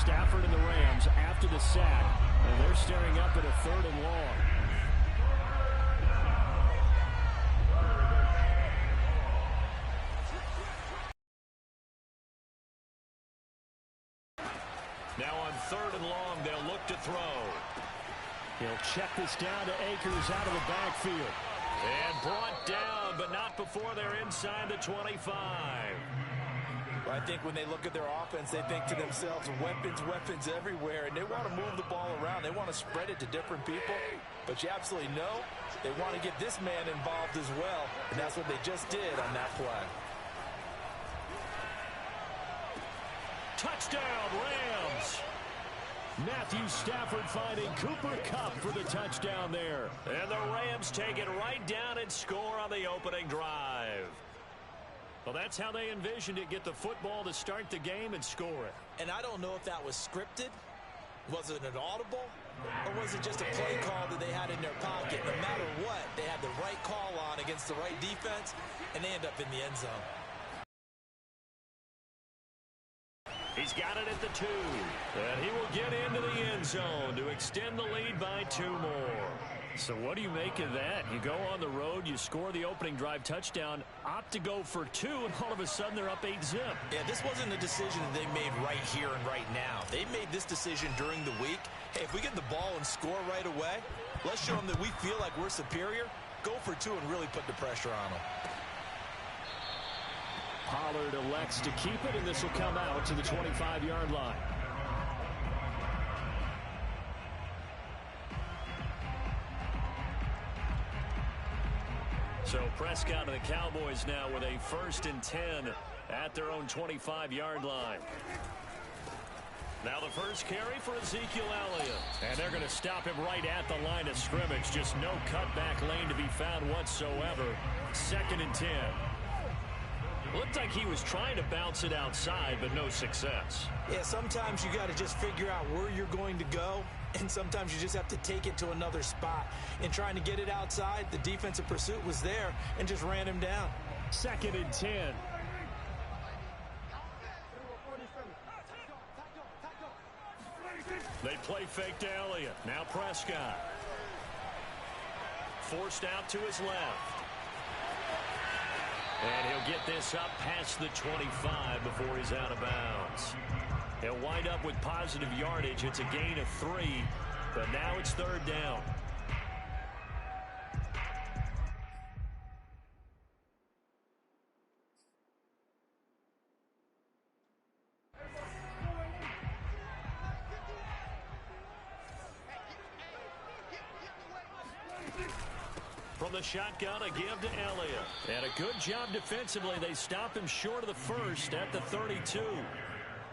Stafford and the Rams after the sack, and they're staring up at a 3rd and long. Now on 3rd and long, they'll look to throw. He'll check this down to Akers out of the backfield. And brought down, but not before they're inside the 25. Well, I think when they look at their offense, they think to themselves, weapons, weapons everywhere, and they want to move the ball around. They want to spread it to different people, but you absolutely know they want to get this man involved as well, and that's what they just did on that play. Touchdown, Rams! Matthew Stafford finding Cooper Kupp for the touchdown there. And the Rams take it right down and score on the opening drive. Well, that's how they envisioned it, get the football to start the game and score it. And I don't know if that was scripted. Was it an audible? Or was it just a play call that they had in their pocket? No matter what, they had the right call on against the right defense, and they end up in the end zone. He's got it at the 2. And he will get into the end zone to extend the lead by 2 more. So what do you make of that? You go on the road, you score the opening drive touchdown, opt to go for 2, and all of a sudden they're up 8-zip. Yeah, this wasn't a decision that they made right here and right now. They made this decision during the week. Hey, if we get the ball and score right away, let's show them that we feel like we're superior. Go for 2 and really put the pressure on them. Pollard elects to keep it, and this will come out to the 25-yard line. So Prescott and the Cowboys now with a 1st and 10 at their own 25-yard line. Now the first carry for Ezekiel Elliott. And they're going to stop him right at the line of scrimmage. Just no cutback lane to be found whatsoever. 2nd and 10. Looked like he was trying to bounce it outside, but no success. Yeah, sometimes you got to just figure out where you're going to go, and sometimes you just have to take it to another spot. In trying to get it outside, the defensive pursuit was there and just ran him down. 2nd and 10. They play fake to Elliott. Now Prescott. Forced out to his left. And he'll get this up past the 25 before he's out of bounds. He'll wind up with positive yardage. It's a gain of 3, but now it's 3rd down. From the shotgun, a give to Elliott. And a good job defensively. They stop him short of the 1st at the 32.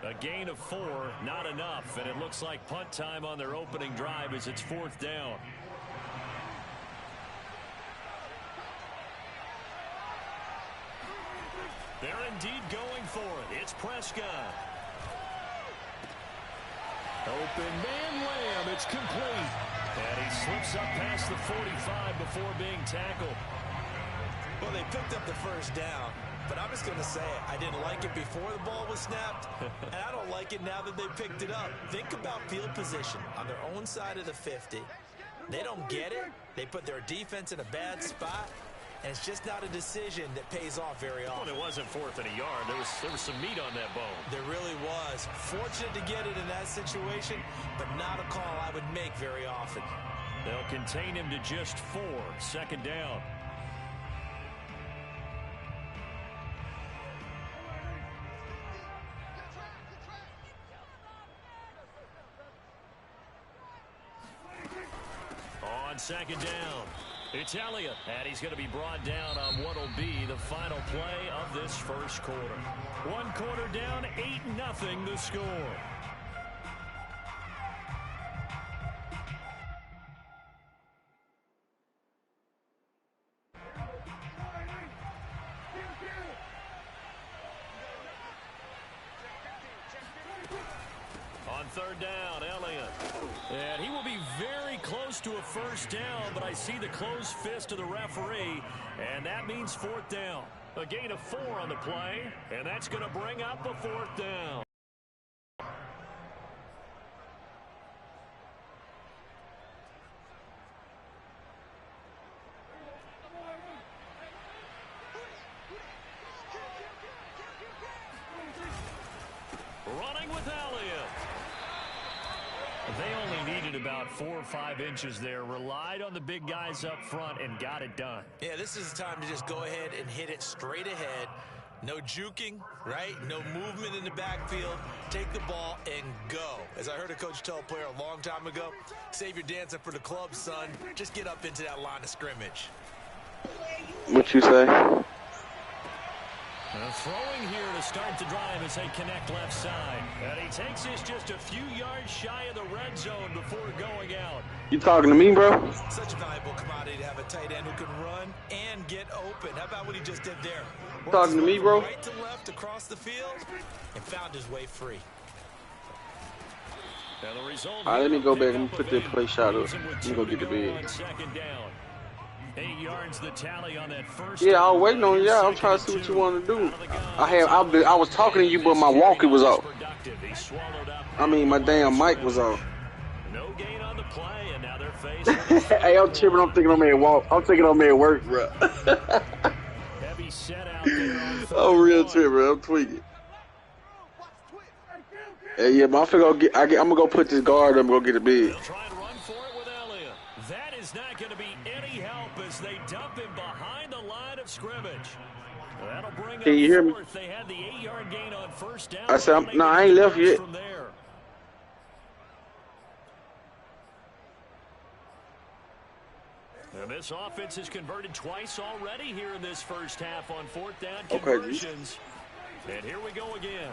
A gain of 4, not enough. And it looks like punt time on their opening drive as it's 4th down. They're indeed going for it. It's Prescott. Open man Lamb. It's complete. And he slips up past the 45 before being tackled. Well, they picked up the 1st down, but I'm just going to say it. I didn't like it before the ball was snapped, and I don't like it now that they picked it up. Think about field position on their own side of the 50. They don't get it. They put their defense in a bad spot, and it's just not a decision that pays off very often. Well, it wasn't 4th and a yard. There was some meat on that bone. There really was. Fortunate to get it in that situation, but not a call I would make very often. They'll contain him to just 4. 2nd down. On 2nd down, it's Elliott, and he's going to be brought down on what will be the final play of this 1st quarter. 1 quarter down, 8-0 the score. On 3rd down, Elliott. And he will be very close to a 1st down, but I see the closed fist of the referee, and that means 4th down. A gain of 4 on the play, and that's going to bring up a 4th down. They only needed about 4 or 5 inches there, relied on the big guys up front, and got it done. Yeah, this is the time to just go ahead and hit it straight ahead. No juking, right? No movement in the backfield. Take the ball and go. As I heard a coach tell a player a long time ago, save your dancing for the club, son. Just get up into that line of scrimmage. What you say? Throwing here to start the drive as they connect left side. And he takes this just a few yards shy of the red zone before going out. You talking to me, bro? Such a valuable commodity to have a tight end who can run and get open. How about what he just did there? Talking to me, bro? Right to left across the field and found his way free. Now the result All right, let me go back and put that play shot up. Let me go get the big. 8 yards the tally on that first. Yeah, I was waiting on y'all. I'm trying to see what you want to do. I was talking to you, but my walkie was off. I mean, my damn mic was off. No gain on the play, and now they're facing. Hey, I'm tripping. I'm thinking I'm at walk. I'm thinking I'm at work, bro. Heavy set out there. I'm real tripping. I'm tweaking. Hey, yeah, but I'm gonna go put this guard. I'm gonna get a big. They'll try and run for it with Elliott. That is not going to be any help as they dump him behind the line of scrimmage. That'll bring Can you hear me? They had the 8-yard gain on first down. I said, no, I ain't left yet. From there. And this offense has converted twice already here in this first half on 4th down conversions. Okay. And here we go again.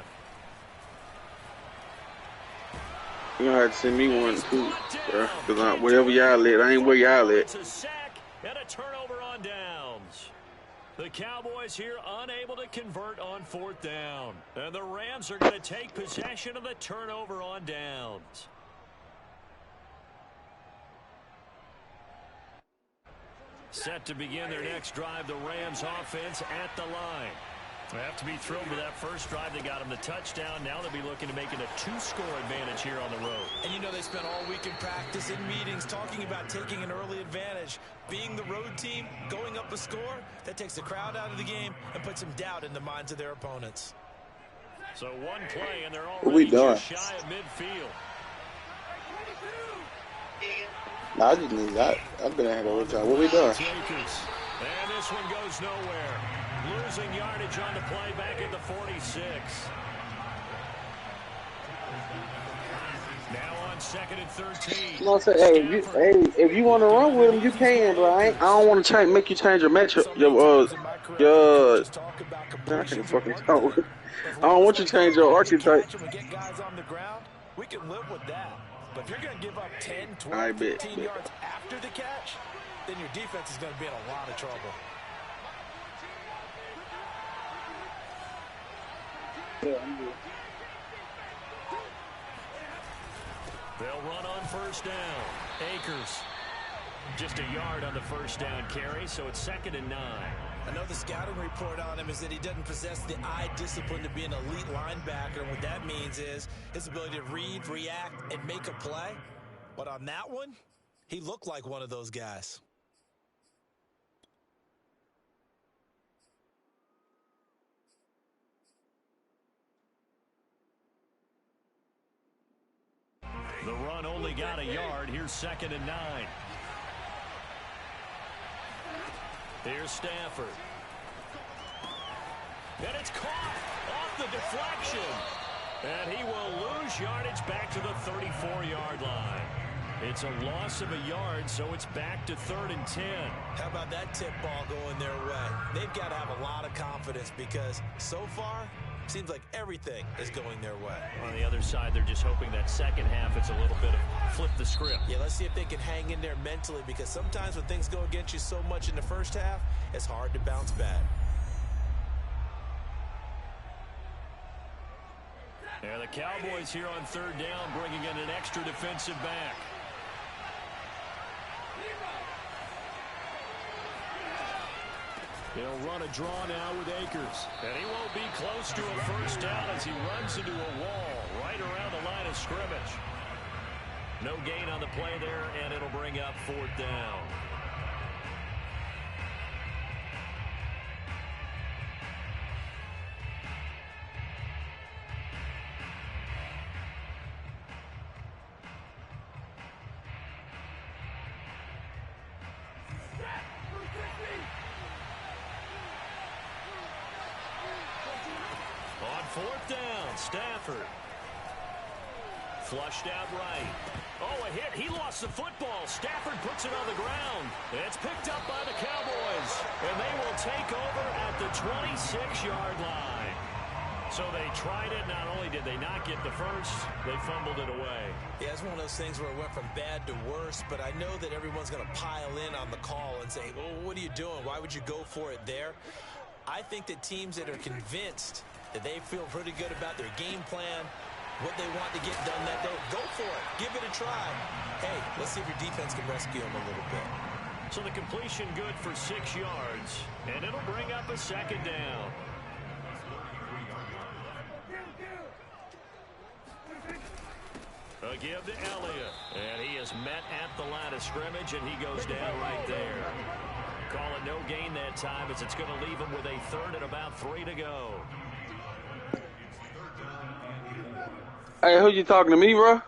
You're gonna have to send me one too, bro. Because wherever y'all at, I ain't where y'all at. It's a sack and a turnover on downs. The Cowboys here unable to convert on 4th down. And the Rams are going to take possession of the turnover on downs. Set to begin their next drive, the Rams offense at the line. They have to be thrilled with that first drive. They got them the touchdown. Now they'll be looking to make it a 2-score advantage here on the road. And you know they spent all week in practice, in meetings, talking about taking an early advantage. Being the road team, going up a score, that takes the crowd out of the game and puts some doubt in the minds of their opponents. So one play, and they're already just shy of midfield. Nah, I've been ahead all the time. What we doing? And this one goes nowhere. Losing yardage on the play back at the 46. Now on 2nd and 13. No, say, if you want to run with him, you can, but I don't want to make you change your matchup. I can't fucking talk. I don't want you to change your archetype. We can live with that. But if you're going to give up 10, 12, 15 yards after the catch, then your defense is going to be in a lot of trouble. Yeah, I'm good. They'll run on first down. Akers. Just a yard on the first down carry, so it's 2nd and 9. I know the scouting report on him is that he doesn't possess the eye discipline to be an elite linebacker. And what that means is his ability to read, react, and make a play. But on that one, he looked like one of those guys. The run only got a yard. Here's 2nd and 9. Here's Stafford. And it's caught off the deflection. And he will lose yardage back to the 34-yard line. It's a loss of a yard, so it's back to 3rd and 10. How about that tip ball going their way? They've got to have a lot of confidence because so far, seems like everything is going their way. On the other side, they're just hoping that second half it's a little bit of flip the script. Yeah, let's see if they can hang in there mentally because sometimes when things go against you so much in the first half, it's hard to bounce back. Yeah, the Cowboys here on 3rd down bringing in an extra defensive back. He'll run a draw now with Akers. And he won't be close to a first down as he runs into a wall right around the line of scrimmage. No gain on the play there, and it'll bring up 4th down. 4th down, Stafford. Flushed out right. Oh, a hit. He lost the football. Stafford puts it on the ground. It's picked up by the Cowboys, and they will take over at the 26-yard line. So they tried it. Not only did they not get the first, they fumbled it away. Yeah, it's one of those things where it went from bad to worse, but I know that everyone's going to pile in on the call and say, well, what are you doing? Why would you go for it there? I think that teams that are convinced that they feel pretty good about their game plan, what they want to get done that day, go for it. Give it a try. Hey, let's see if your defense can rescue them a little bit. So the completion good for 6 yards, and it'll bring up a 2nd down. A give to Elliott, and he is met at the line of scrimmage, and he goes down right there. Call it no gain that time, as it's going to leave him with a 3rd and about 3 to go. Hey, who you talking to me, bro?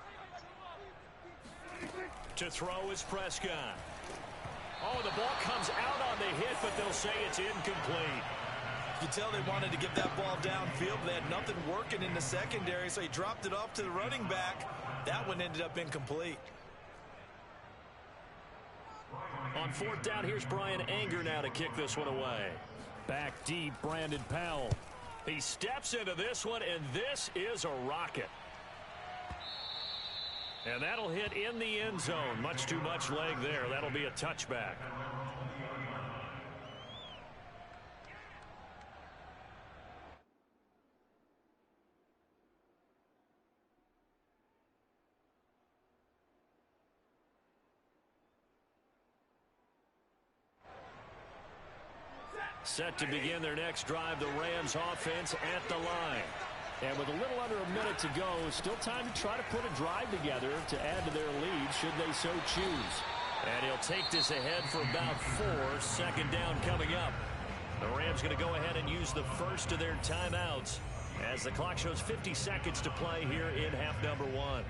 To throw is Prescott. Oh, the ball comes out on the hit, but they'll say it's incomplete. You can tell they wanted to get that ball downfield. They had nothing working in the secondary, so he dropped it off to the running back. That one ended up incomplete. On 4th down, here's Brian Anger now to kick this one away. Back deep, Brandon Powell. He steps into this one, and this is a rocket. And that'll hit in the end zone. Much too much leg there. That'll be a touchback. Set to begin their next drive, the Rams offense at the line. And with a little under a minute to go, still time to try to put a drive together to add to their lead should they so choose. And he'll take this ahead for about 4. 2nd down coming up. The Rams going to go ahead and use the first of their timeouts as the clock shows 50 seconds to play here in half number 1.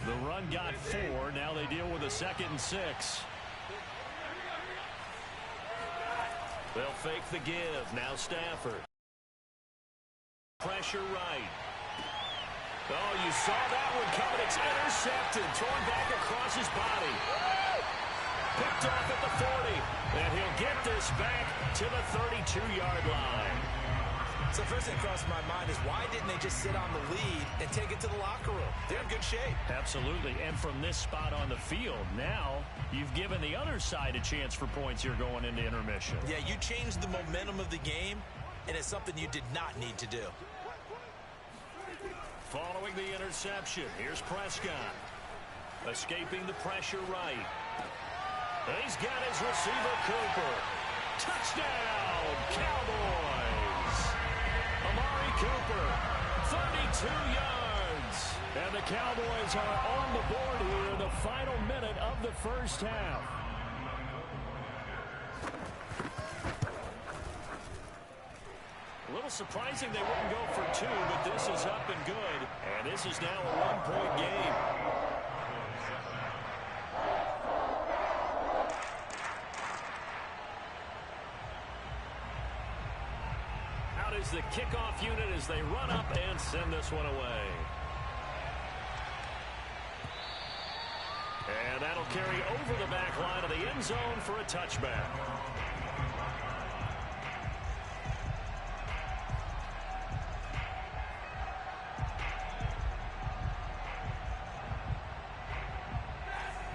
The run got 4. Now they deal with a 2nd and 6. They'll fake the give. Now Stafford. Pressure right. Oh, you saw that one coming. It's intercepted. Thrown back across his body. Picked off at the 40. And he'll get this back to the 32-yard line. So first thing crossed my mind is why didn't they just sit on the lead and take it to the locker room? They're in good shape. Absolutely. And from this spot on the field, now you've given the other side a chance for points here going into intermission. Yeah, you changed the momentum of the game, and it's something you did not need to do. Following the interception, here's Prescott. Escaping the pressure right. And he's got his receiver, Cooper. Touchdown, Cowboys! Amari Cooper, 32 yards. And the Cowboys are on the board here in the final minute of the first half. A little surprising they wouldn't go for 2, but this is up and good. And this is now a 1-point game. Out is the kickoff unit as they run up and send this one away. And that'll carry over the back line of the end zone for a touchback.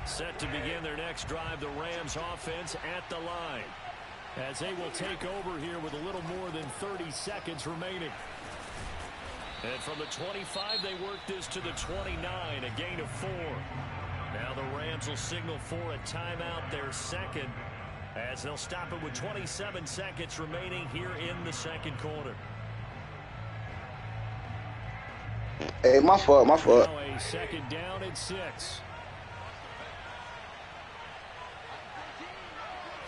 Set to begin their next drive, the Rams offense at the line, as they will take over here with a little more than 30 seconds remaining. And from the 25, they work this to the 29, a gain of 4. Now the Rams will signal for a timeout, their second, as they'll stop it with 27 seconds remaining here in the second quarter. Hey, my fault. Now a 2nd down and 6.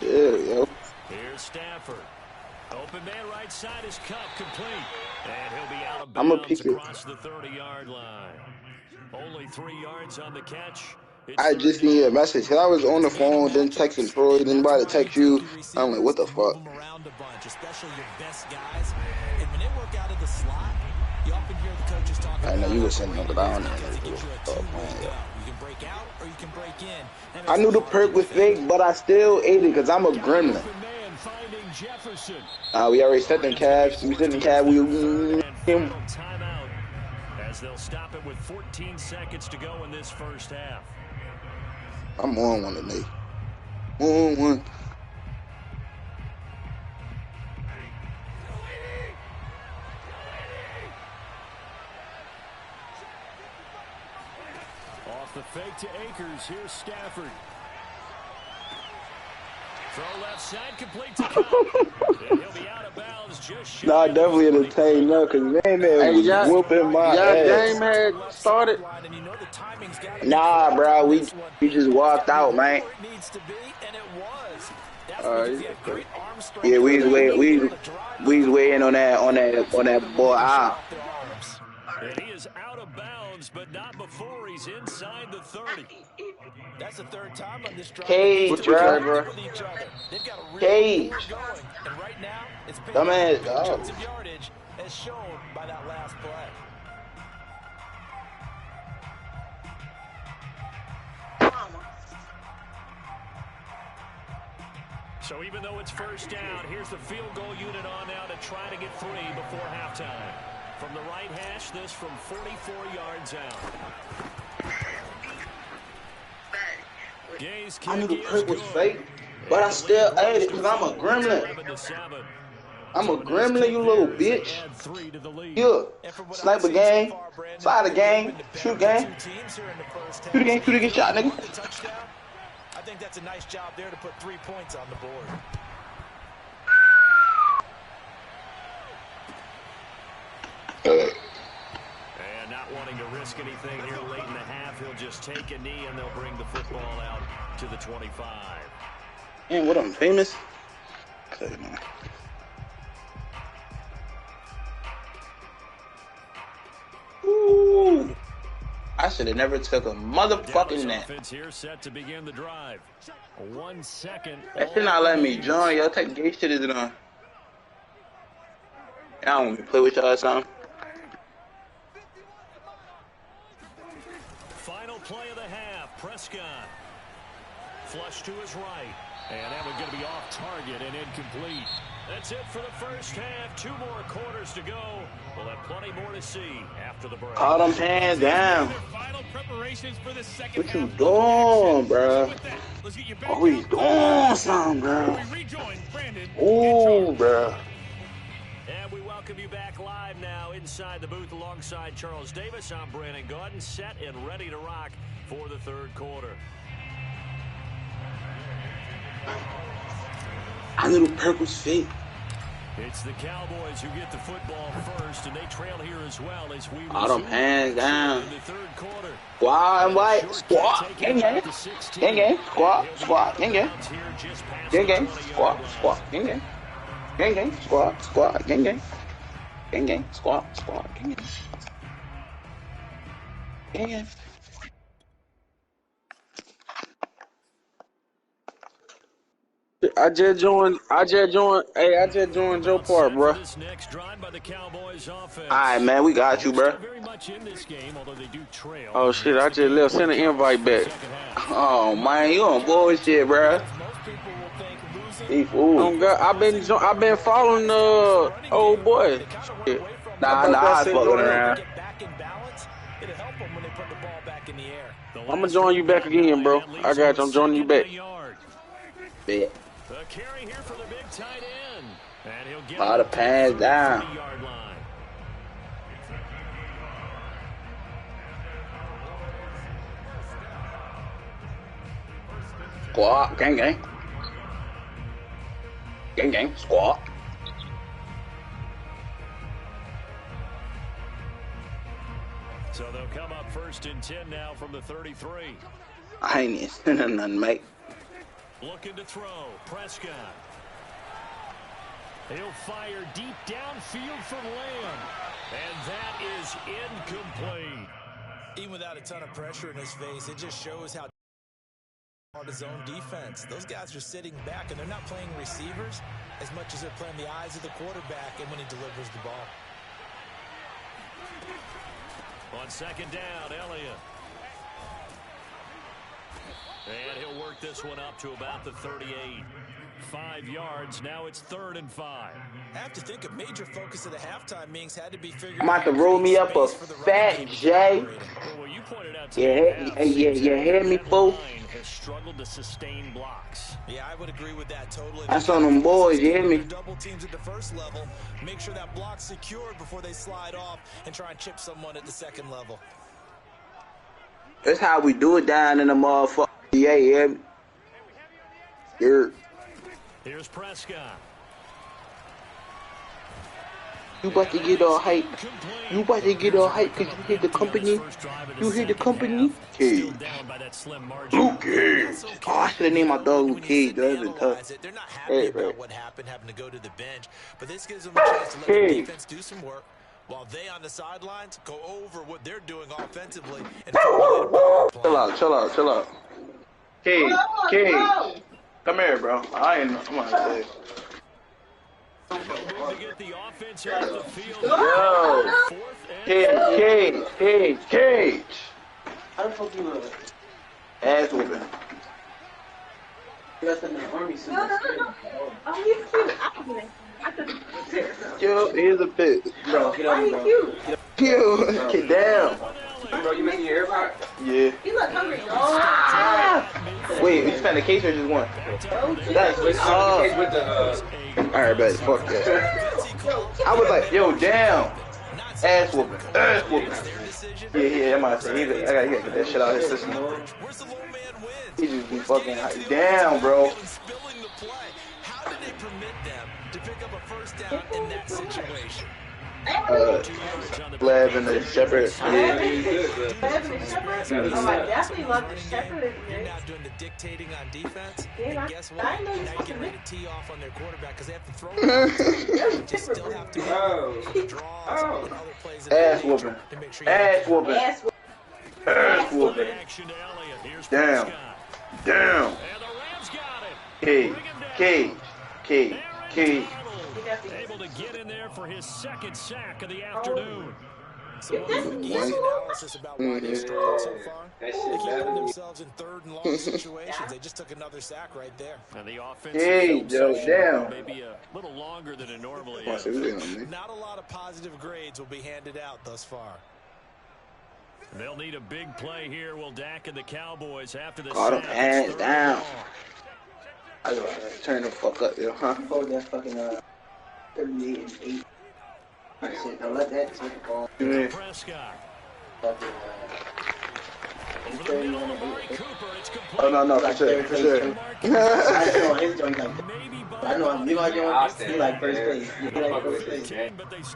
Yeah, yo. Here's Stafford. Open man right side is Cup, complete. And he'll be out of I'm bounds across the 30-yard line. Only 3 yards on the catch. I just seen your message. Cause I was on the phone, then texting Troy, then about to text you. I'm like, what the fuck? Especially your best guys. And when they work out of the slot, you often hear the coaches talking I know about you was sending them down there. You can break out or you can break in. I knew the perk was fake, but I still ate it because I'm a gremlin. We already set them calves. We set them calves. Timeout as they'll stop it with 14 seconds to go in this first half. I'm on one today. On one. Off the fake to Akers. Here's Stafford. Throw left side, complete to Cobb. And he'll be out of bounds just Nah, definitely entertained, no, because man, was whooping my ass. Game had started. Nah, bro, we just walked out, man. Yeah, we was waiting on that boy out. And he is out of bounds, but not before he's inside the 30. That's the third time on this drive. Cage, bro. Cage. And right now, it's dumbass dog. yardage as shown by that last play. So even though it's first down, here's the field goal unit on now to try to get 3 before halftime. From the right hash, this from 44 yards out. I knew the perk was fake, but I still ate it because I'm a gremlin. I'm a gremlin, you little bitch. Yeah, sniper gang, slider gang, shoot gang. Shoot again, shot, nigga. I think that's a nice job there to put 3 points on the board. And not wanting to risk anything here late in the half, he'll just take a knee and they'll bring the football out to the 25. Man, what, I'm famous? Okay, man. Ooh. I should have never took a motherfucking nap. Here set to begin the drive. 1 second. That shit not letting me join. Y'all take gay shit is it on? I don't want to play with y'all or something. Final play of the half. Prescott. Flush to his right. And that one's going to be off target and incomplete. That's it for the first half. 2 more quarters to go. We'll have plenty more to see after the break. Call them hands down. What you doing, bro? Oh, he's doing something, bro. Oh, bro. And we welcome you back live now inside the booth alongside Charles Davis. I'm Brandon Gaudin, set and ready to rock for the third quarter. I knew the perk was fake. It's the Cowboys who get the football first, and they trail here as well as we all them hands down. In the third quarter. Squad and white. Squad. Gang gang. Gang gang. Squad. Squad. Gang gang. Gang gang. Squad. Squad. Gang gang. Gang gang. Squad. Squad. Gang gang. Gang gang. Squad. Squad. Gang gang. Gang gang. I just joined Joe Park, bro. Alright, man, we got you, bro. Oh shit, I just left. Send an invite back. Oh man, you on bullshit, bro. I've been following the old boy. Shit. Nah, I was fucking around. I'm gonna join you back again, bro. I got you. I'm joining you back. Bet. The carry here for the big tight end. And he'll get all the pass down. Squat, gang gang. Gang gang, squat. So they'll come up 1st and 10 now from the 33. I ain't even sending nothing, mate. Looking to throw. Prescott. He'll fire deep downfield for Lamb. And that is incomplete. Even without a ton of pressure in his face, it just shows how Part of zone defense. Those guys are sitting back, and they're not playing receivers as much as they're playing the eyes of the quarterback and when he delivers the ball. On second down, Elliott. And he'll work this one up to about the 38. 5 yards. Now it's 3rd and 5. I have to think a major focus of the halftime meetings had to be figured I'm about to roll me up a fat J. Well, you pointed out Yeah, you hear me, fool? Has struggled to sustain blocks. Yeah, I would agree with that totally. That's on them boys, you hear me? Double teams at the first level. Make sure that block's secured before they slide off and try and chip someone at the second level. That's how we do it down in the motherfucker. Yeah, yeah. Here. Here's Prescott. You about to get all hype. You about to get all hype because you hit the company. You hit the company. Hey. Luke Cage. Oh, I should have named my dog Luke Cage. That would have been tough. They're not happy about what happened, having to go to the bench. But this gives them a chance to let the defense do some work while they on the sidelines go over what they're doing offensively. And Chill out. Cage. Come here, bro. I'm gonna say. Yo, Cage. How the fuck you look? Ass whooping. You got in the army suit. No. Oh, he's cute. Yo, here's a pic. Bro, get on, bro. Yo, get down. Bro, you missing your AirPod? Yeah. You look hungry. Wait, we spent the case or just one? That's alright, bet. Fuck that. I was like, yo, damn. Ass whooping. Yeah, I'm about to say, I gotta get that shit out of his system. He just be fucking damn, bro. How did they permit them to pick up a first down in that situation? Lev and the Shepherd. Lev and the Shepherd? Oh, I definitely love the Shepherd. You're now doing the dictating on defense. And guess what? Now you're getting ready to tee off on their quarterback because they have to throw it. They still have to make draws and other plays ass whooping. Ass whooping. Ass whooping. Damn. Cage. Able to get in there for his second sack of the afternoon. So easy analysis about why they're struggling so far. They keep putting themselves in 3rd and long situations. They just took another sack right there. And the offense damn. Maybe a little longer than it normally is. Not a lot of positive grades will be handed out thus far. They'll need a big play here. Will Dak and the Cowboys after the sack. Got him hands down. I gotta turn the fuck up, yo, huh? Hold that fucking 38 and 8. Shit, don't let that take the ball. Prescott. Over the middle of Amari Cooper, it's complete. Oh, no, for sure. I know, you like first place.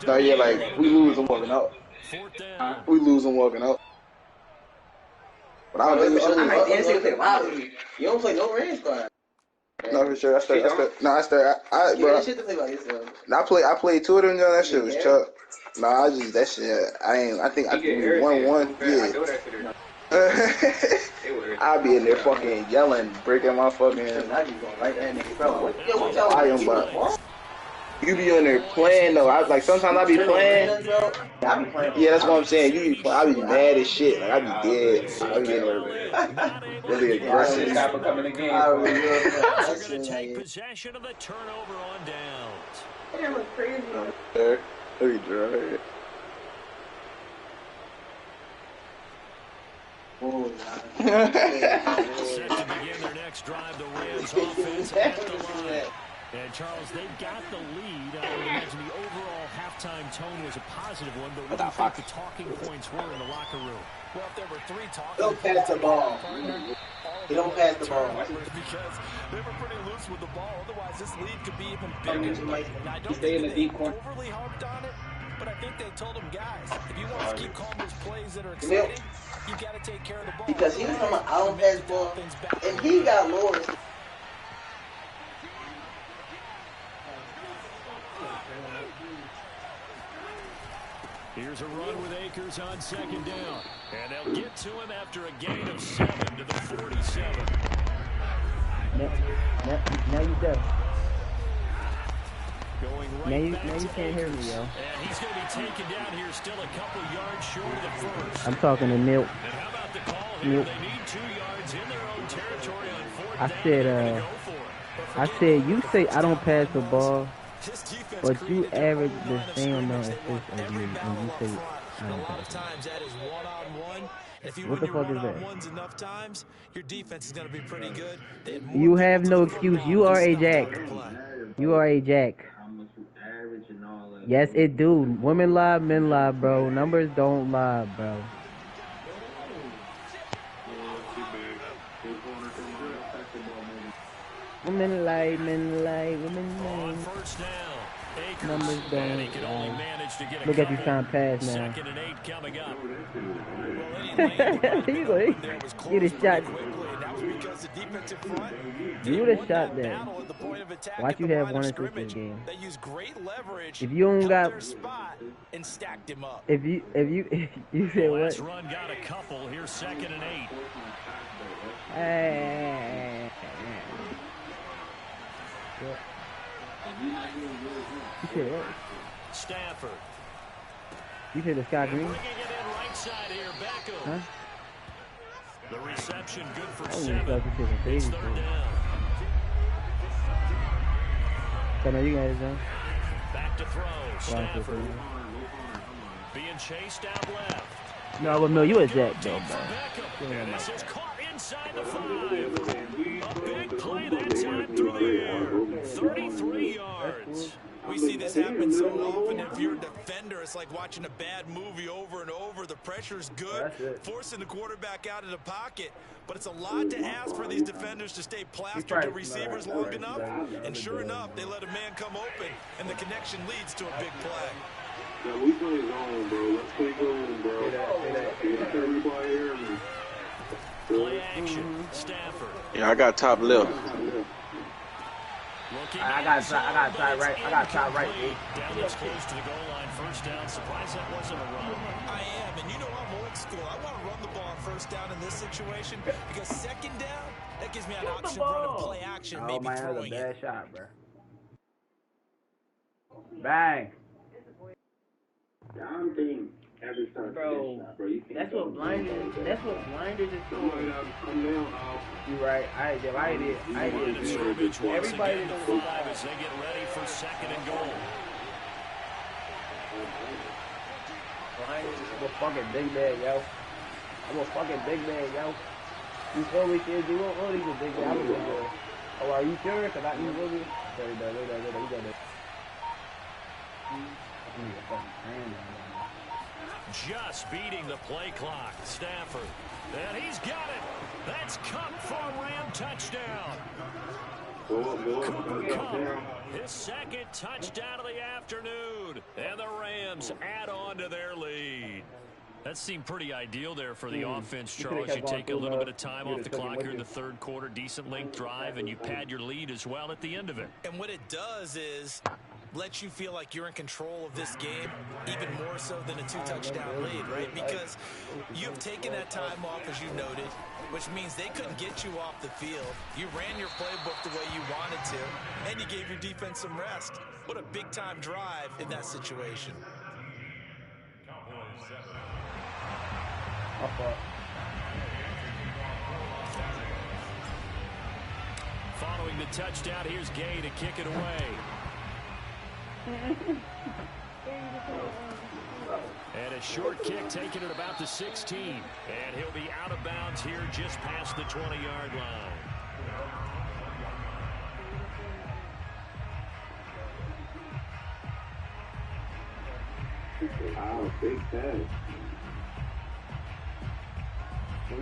No, yeah, like, we lose them walking out. But I don't think we should. You don't play no range guard. No, for sure. I played 2 of them. That shit was tough. Nah, that shit. I think I can 1-1. Yeah. I'll be in there fucking yelling, breaking my fucking. You be in there playing though. Sometimes I be playing. Yeah, that's what I'm saying. I be mad as shit. Like I be dead. I be in there really aggressive. They're gonna take possession of the turnover on downs. That look crazy. There, let me try. Set to begin their next drive. The Rams offense at the line. And Charles, they've got the lead. I would imagine the overall halftime tone was a positive one, but what do you think the talking points were in the locker room? Well, if there were 3 talking don't pass the ball. He don't pass the ball. Because they were pretty loose with the ball. Otherwise, this lead could be even bigger. Now, I don't think they overly harped on it, but I think they told him, guys, if you want to keep calling those plays that are exciting, you got to take care of the ball. Because he was from an I don't pass ball, and he got Lawrence. Here's a run with Akers on second down. And they'll get to him after a gain of 7 to the 47. Now you deaf. Going Now right you can't hear me, yo. And he's going to be taken down here, still a couple yards short of the first. I'm talking to Milt. And how about the call here? They need 2 yards in their own territory on 4th I down. said, I said, you say I don't pass the ball, but you average the same amount of assists as me, and you say I don't pass the ball. What the fuck is that? Enough times, your defense is going to be pretty good. You have no excuse. You are a jack. You are a jack. Yes, it do. Women lie, men lie, bro. Numbers don't lie, bro. Women lie, men lie, women lie. Numbers don't lie. Look at you trying to pass now. Second and 8 coming up. You would have shot. You would have shot that. Watch you have 1 assist this game. If you don't got, if you said what? Last run got a couple. Here's 2nd and 8. You said what? Stafford. You said the Sky Green? Bringing it in right side here. Beckham. Huh? The reception good for I 7. It's 3rd down. So now you guys done? Back to throw. Stafford. Being chased out left. No, but no, you a jack though, bro. And this is caught inside the 5. A big play that time through the air. 33 yards. We see this happen so often. If you're a defender, it's like watching a bad movie over and over. The pressure's good, forcing the quarterback out of the pocket. But it's a lot to ask for these defenders to stay plastered to receivers long enough. And sure enough, they let a man come open, and the connection leads to a big play. Yeah, we play zone, bro. Let's play zone, bro. Let everybody hear me. Play action. Stafford. Yeah, I got top left. I got top right. I got top right. Down this close to the goal line. First down. Surprised that wasn't a run. I am, and you know I'm old school. I want to run the ball on first down in this situation because second down, that gives me an option to run a play action, maybe throwing it. Bad shot, bro. Bang. I'm thinking every time. Bro, that's what blinders is for. You right. I did. Everybody is on 5 as they get ready for 2nd and goal. Blinders is a fucking big man, yo. I'm a fucking big man, yo. You feel me, kid? You won't know he's a big man. I'm a big man. Oh, are you serious about you really? Sorry, you got it. Just beating the play clock. Stafford. And he's got it. That's Kupp for a Ram touchdown. Cooper Kupp, his 2nd touchdown of the afternoon. And the Rams add on to their lead. That seemed pretty ideal there for the offense, Charles. You take a little bit of time off the clock here in the 3rd quarter, decent length drive, and you pad your lead as well at the end of it. And what it does is let you feel like you're in control of this game, even more so than a 2-touchdown lead, right? Because you've taken that time off, as you noted, which means they couldn't get you off the field. You ran your playbook the way you wanted to, and you gave your defense some rest. What a big-time drive in that situation. Following the touchdown, here's Gay to kick it away. And a short kick taken at about the 16. And he'll be out of bounds here just past the 20-yard line. Wow, big pass. I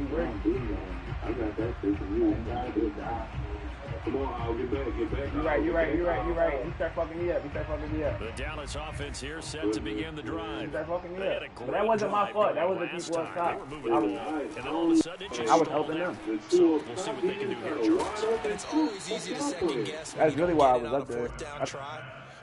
got that shit from you. Come on, I'll get back. You're right. You start fucking me up. The Dallas offense here set to begin the drive. You start fucking me up. But that wasn't my fault. That was the people on top. And then all of a sudden it just I was helping them. So we'll see what they can do here, Charles. It's always easy to second guess. That's really why I was up there.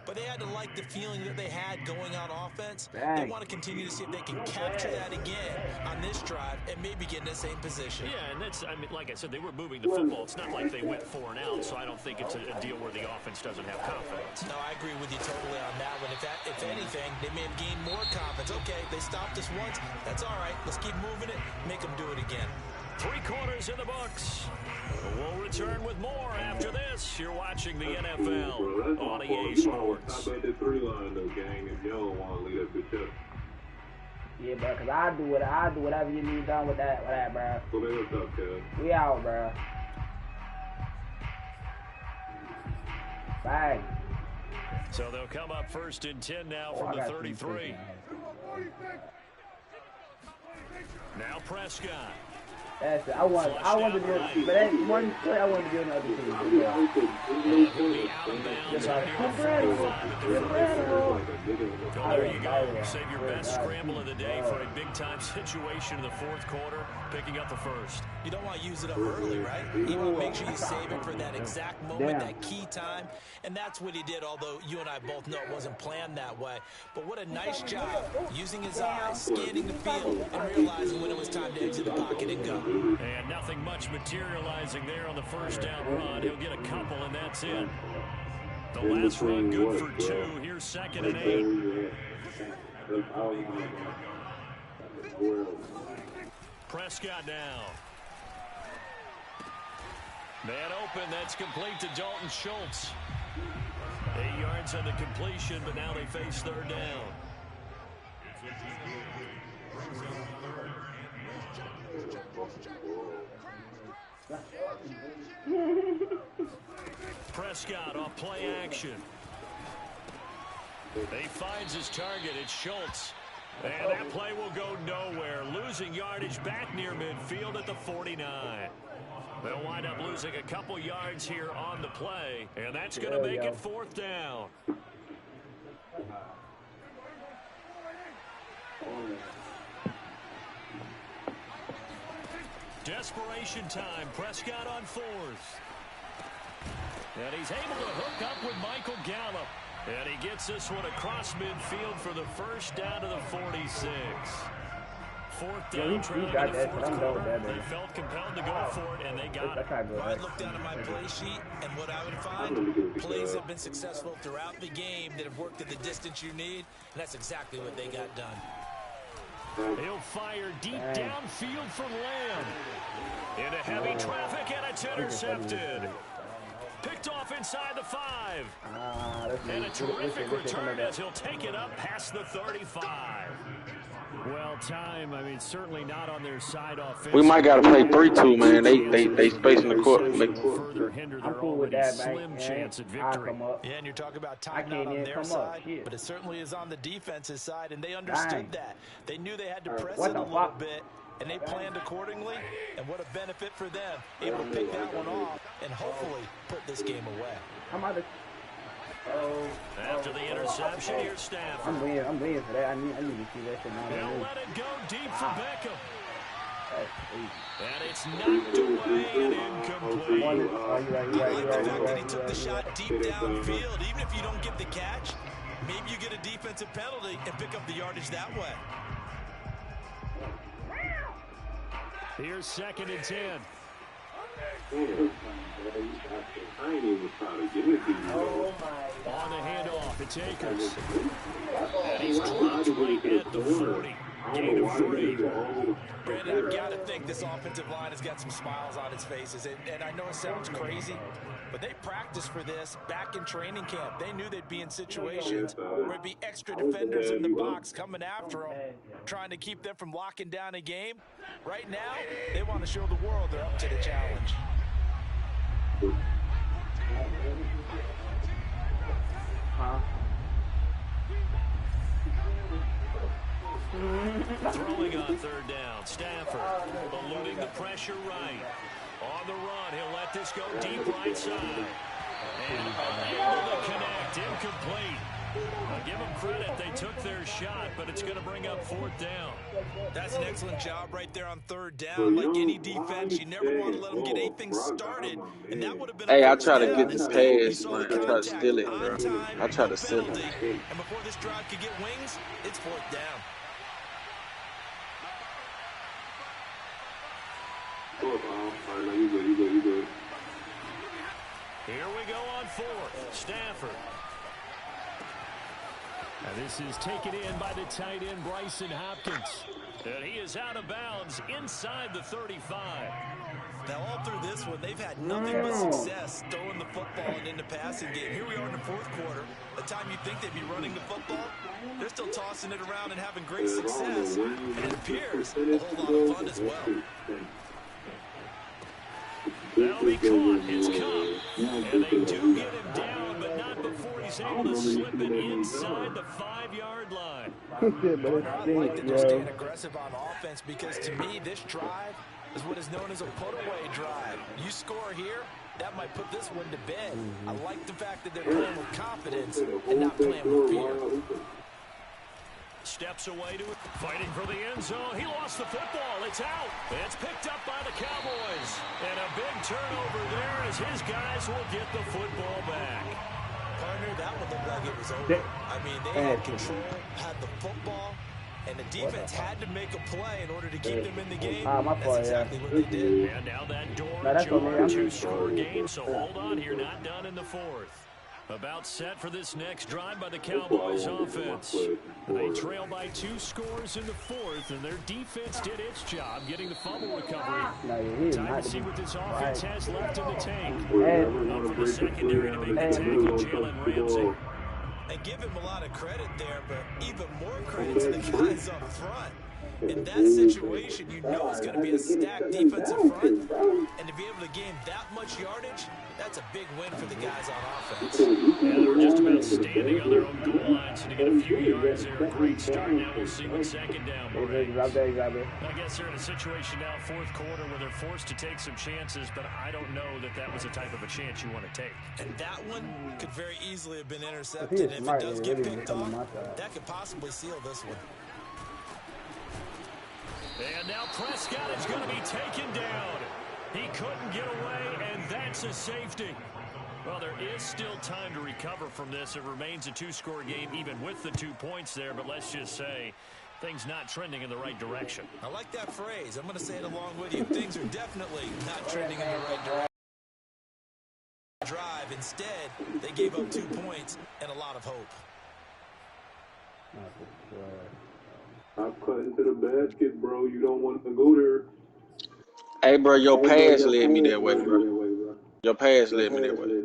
but they had to like the feeling that they had going on offense. Dang. They want to continue to see if they can capture that again on this drive and maybe get in the same position. Yeah, and that's, I mean, like I said, they were moving the football. It's not like they went 4 and out, so I don't think it's a deal where the offense doesn't have confidence. No, I agree with you totally on that one. If anything, they may have gained more confidence. Okay, they stopped us once. That's all right. Let's keep moving it. Make them do it again. 3 quarters in the books. We'll return with more after this. You're watching the NFL on EA Sports. How about the 3 line though, gang? If y'all don't want to leave that bitch up. Yeah, bro, because I do whatever you need done with that, bro. So then what's up, cuz? We out, bro. Bang. So they'll come up 1st and 10 now from the 33. Now Prescott. That's it. I want to do it, but that one play I want to do another team. Just out there you go. Save your best scramble of the day for a big-time situation in the 4th quarter, picking up the 1st. You don't want to use it up early, right? You want to make sure you save it for that exact moment, that key time. And that's what he did, although you and I both know it wasn't planned that way. But what a nice job using his eyes, scanning the field, and realizing when it was time to exit the pocket and go. And nothing much materializing there on the 1st down run. He'll get a couple, and that's it. The last run good for 2. Here's 2nd and 8. Prescott now. Man open, that's complete to Dalton Schultz. 8 yards on the completion, but now they face 3rd down. Prescott off play action. He finds his target. It's Schultz. And that play will go nowhere. Losing yardage back near midfield at the 49. They'll wind up losing a couple yards here on the play. And that's going to make it 4th down. Desperation time. Prescott on 4th. And he's able to hook up with Michael Gallup. And he gets this one across midfield for the 1st down to the 46. 4th down, trailing in the 4th quarter. They felt compelled to go for it, and they got it. I looked down at my play sheet, and what I would find, plays have been successful throughout the game that have worked at the distance you need, and that's exactly what they got done. He'll fire deep downfield for Lamb. Into heavy traffic, and it's intercepted. Picked off inside the 5. And a terrific return as he'll take it up past the 35. Well, time, I mean, certainly not on their side offense. We might got to play 3-2, man. They spacing the court. Further hinder their already slim chance at victory. Yeah, and you're talking about time not on their side, but it certainly is on the defense's side, and they understood that. They knew they had to press it a little bit, and they planned accordingly, and what a benefit for them. Able to pick that one off and hopefully put this game away. After the interception, here's Stafford. I'm waiting for that. I need to see that shit now. They'll let it go deep for Beckham. And it's knocked away and incomplete. I like the fact that he took the shot deep downfield. Even if you don't get the catch, maybe you get a defensive penalty and pick up the yardage that way. Here's 2nd and 10. I ain't even trying to get it to you. On the handoff, it's Akers. And he's dropped right at the 40. Gain of 3. Brandon, I've got to think this offensive line has got some smiles on its faces. And I know it sounds crazy, but they practiced for this back in training camp. They knew they'd be in situations where it'd be extra defenders in the box coming after them, trying to keep them from locking down a game. Right now, they want to show the world they're up to the challenge. Throwing on 3rd down. Stafford eluding the pressure right. On the run, he'll let this go deep right side. And unable to connect. Incomplete. I'll give them credit. They took their shot, but it's going to bring up 4th down. That's an excellent job right there on 3rd down. Like any defense, you never want to let them get anything started, and that would have been a Hey, I first try to down. get the Instead, you pass, saw man. the I try to contact steal it, on bro. time, I try no to steal penalty, it. and before this drive could get wings, it's 4th down. Alright, now you good. Here we go on 4th. Stafford. And this is taken in by the tight end, Bryson Hopkins. And he is out of bounds inside the 35. Now, all through this one, they've had nothing but success throwing the football and in the passing game. Here we are in the 4th quarter. The time you think they'd be running the football, they're still tossing it around and having great success. And it appears a whole lot of fun as well. That'll be caught. It's Cobb. And they do get him down, but not before he's able to slip it inside the 5-yard line. I like that they're staying aggressive on offense because, to me, this drive is what is known as a put-away drive. You score here, that might put this one to bed. I like the fact that they're playing with confidence and not playing with fear. Steps away to it, fighting for the end zone. He lost the football. It's out. It's picked up by the Cowboys. And a big turnover there as his guys will get the football back. Partner, that one looked like it was over. I mean, they had control, had the football, and the defense had to make a play in order to keep them in the game. That's exactly what they did. And now that door ajar, 2-score game, so hold on here, not done in the 4th. About set for this next drive by the Cowboys offense. They trail by 2 scores in the 4th, and their defense did its job getting the fumble recovery. Time to see what this offense has left in the tank. Up for the secondary to make the tackle, Jalen Ramsey. And give him a lot of credit there, but even more credit to the guys up front. In that situation, you know it's going to be a stacked defensive front, and to be able to gain that much yardage, that's a big win for the guys on offense. Yeah, they were just about standing on their own goal line, so to get a few yards there, a great start. Now we'll see what 2nd down brings. I guess they're in a situation now, 4th quarter, where they're forced to take some chances, but I don't know that that was the type of a chance you want to take. And that one could very easily have been intercepted. If it does get picked off, that could possibly seal this one. And now Prescott is going to be taken down. He couldn't get away, and that's a safety. Well, there is still time to recover from this. It remains a 2-score game, even with the 2 points there, but let's just say things not trending in the right direction. I like that phrase. I'm going to say it along with you. Things are definitely not trending in the right direction. Drive. Instead, they gave up 2 points and a lot of hope. I've cut into the basket, bro. You don't want to go there. Hey, bro, your pass led me that way, bro. Your pass led me that way.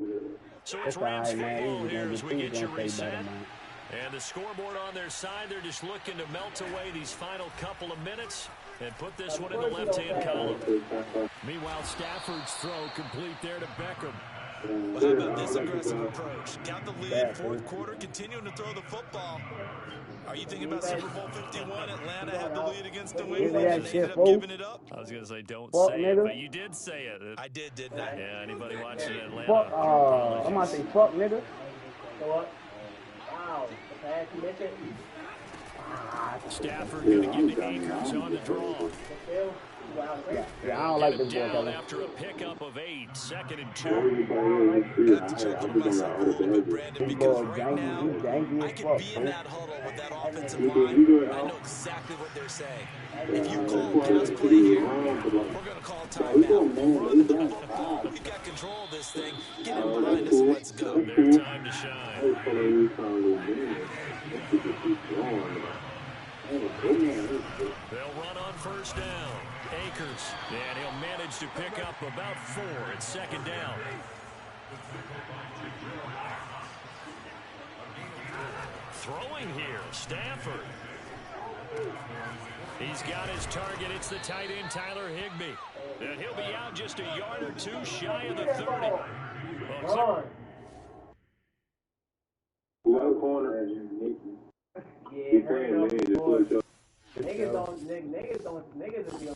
So it's Rams football here as we get you reset. And the scoreboard on their side, they're just looking to melt away these final couple of minutes and put this one in the left-hand column. Meanwhile, Stafford's throw complete there to Beckham. Well, how about this aggressive approach? Got the lead, 4th quarter, continuing to throw the football. Are you thinking about Super Bowl 51? Atlanta had the lead against New England, and they ended up giving it up. I was going to say, don't say it, but you did say it. I did, didn't I? Yeah, anybody watching Atlanta? Fuck, I'm going to say fuck, nigga. So what? Wow, the pass you missed it. Stafford going to give the Akers on the draw. Yeah, I don't like this boy, down Kevin. after a pickup of 8, 2nd and 2. I have to check in myself a little bit, Brandon, because right now, I could be in that huddle with that offensive line, and I know exactly what they're saying. If you call pass play here, we're going to call timeout. Run the ball. You've got control of this thing. Get in behind us and let's go. Their time to shine. They'll run on 1st down. Akers, and he'll manage to pick up about 4 at 2nd down. Throwing here, Stafford. He's got his target. It's the tight end, Tyler Higbee. And he'll be out just a yard or 2 shy of the 30. Well, Yeah, niggas don't be on